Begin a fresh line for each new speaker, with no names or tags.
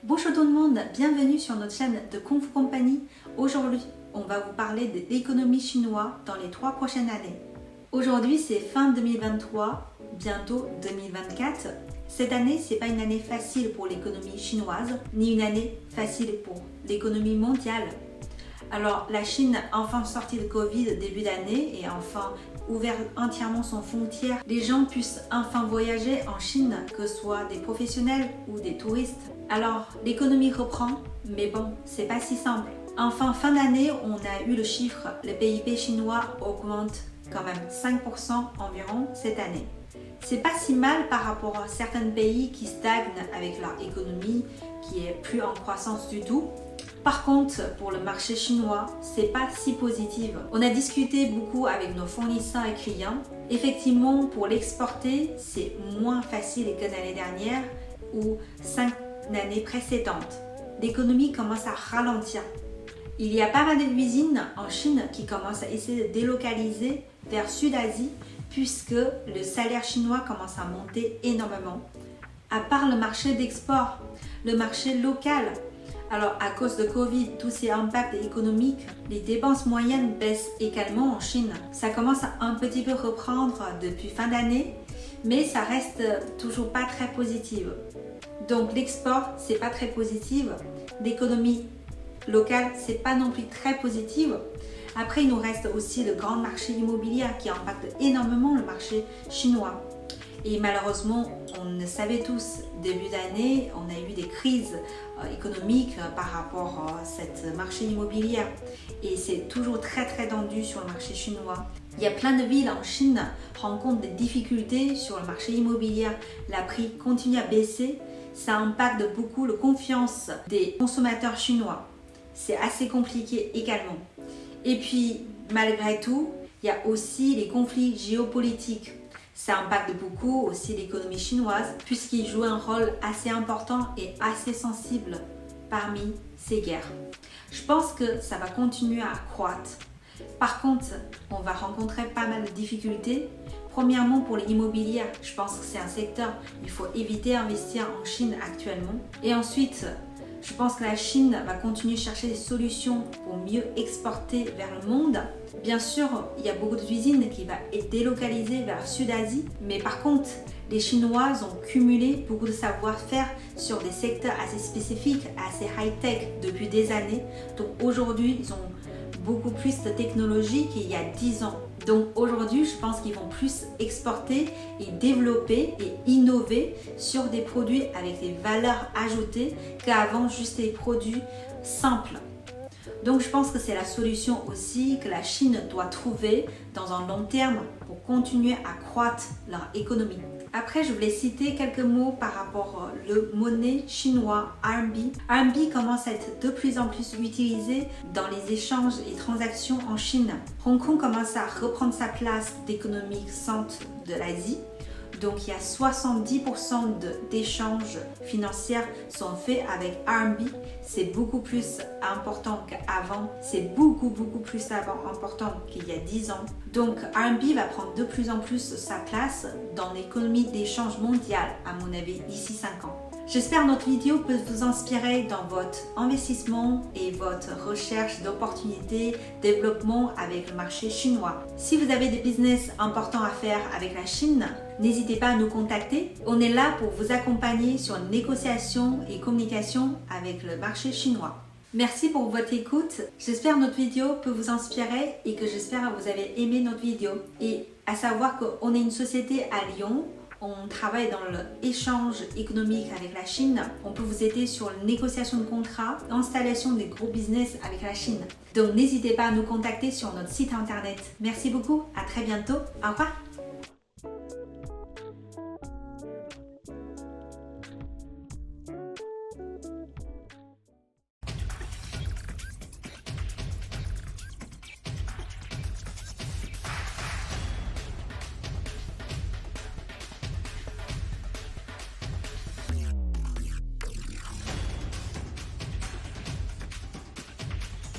Bonjour tout le monde, bienvenue sur notre chaîne de Kung Fu Company. Aujourd'hui, on va vous parler de l'économie chinoise dans les 3 prochaines années. Aujourd'hui, c'est fin 2023, bientôt 2024. Cette année, c'est pas une année facile pour l'économie chinoise, ni une année facile pour l'économie mondiale. Alors, la Chine a enfin sorti de Covid début d'année et enfin ouvert entièrement son frontière. Les gens puissent enfin voyager en Chine, que ce soit des professionnels ou des touristes. Alors, l'économie reprend, mais bon, c'est pas si simple. Enfin, fin d'année, on a eu le chiffre, le PIB chinois augmente quand même 5% environ cette année. C'est pas si mal par rapport à certains pays qui stagnent avec leur économie, qui est plus en croissance du tout. Par contre, pour le marché chinois, c'est pas si positif. On a discuté beaucoup avec nos fournisseurs et clients. Effectivement, pour l'exporter, c'est moins facile que l'année dernière ou 5 années précédentes. L'économie commence à ralentir. Il y a pas mal d'usines en Chine qui commencent à essayer de délocaliser vers Sud-Asie puisque le salaire chinois commence à monter énormément. À part le marché d'export, le marché local. Alors, à cause de Covid, tous ces impacts économiques, les dépenses moyennes baissent également en Chine. Ça commence à un petit peu reprendre depuis fin d'année, mais ça reste toujours pas très positif. Donc, l'export, c'est pas très positif. L'économie locale, c'est pas non plus très positive. Après, il nous reste aussi le grand marché immobilier qui impacte énormément le marché chinois. Et malheureusement, on le savait tous, début d'année, on a eu des crises économiques par rapport à ce marché immobilier. Et c'est toujours très tendu sur le marché chinois. Il y a plein de villes en Chine qui rencontrent des difficultés sur le marché immobilier. La prix continue à baisser. Ça impacte beaucoup la confiance des consommateurs chinois. C'est assez compliqué également. Et puis, malgré tout, il y a aussi les conflits géopolitiques. Ça impacte beaucoup aussi l'économie chinoise puisqu'il joue un rôle assez important et assez sensible parmi ces guerres. Je pense que ça va continuer à croître. Par contre, on va rencontrer pas mal de difficultés. Premièrement, pour l'immobilier, je pense que c'est un secteur il faut éviter d'investir en Chine actuellement. Et ensuite, je pense que la Chine va continuer à chercher des solutions pour mieux exporter vers le monde. Bien sûr, il y a beaucoup d'usines qui vont être délocalisées vers Sud-Asie, mais par contre, les Chinois ont cumulé beaucoup de savoir-faire sur des secteurs assez spécifiques, assez high-tech depuis des années. Donc aujourd'hui, ils ont beaucoup plus de technologie qu'il y a 10 ans. Donc aujourd'hui, je pense qu'ils vont plus exporter et développer et innover sur des produits avec des valeurs ajoutées qu'avant juste des produits simples. Donc je pense que c'est la solution aussi que la Chine doit trouver dans un long terme pour continuer à croître leur économie. Après, je voulais citer quelques mots par rapport à la monnaie chinoise RMB. RMB commence à être de plus en plus utilisé dans les échanges et transactions en Chine. Hong Kong commence à reprendre sa place d'économie centre de l'Asie. Donc, il y a 70% d'échanges financiers sont faits avec RMB. C'est beaucoup plus important qu'avant. C'est beaucoup plus important qu'il y a 10 ans. Donc, RMB va prendre de plus en plus sa place dans l'économie d'échange mondiale, à mon avis, d'ici 5 ans. J'espère que notre vidéo peut vous inspirer dans votre investissement et votre recherche d'opportunités, développement avec le marché chinois. Si vous avez des business importants à faire avec la Chine, n'hésitez pas à nous contacter. On est là pour vous accompagner sur une négociation et communication avec le marché chinois. Merci pour votre écoute. J'espère que notre vidéo peut vous inspirer et que j'espère que vous avez aimé notre vidéo. Et à savoir qu'on est une société à Lyon. On travaille dans l'échange économique avec la Chine. On peut vous aider sur la négociation de contrats, l'installation des gros business avec la Chine. Donc n'hésitez pas à nous contacter sur notre site internet. Merci beaucoup, à très bientôt. Au revoir.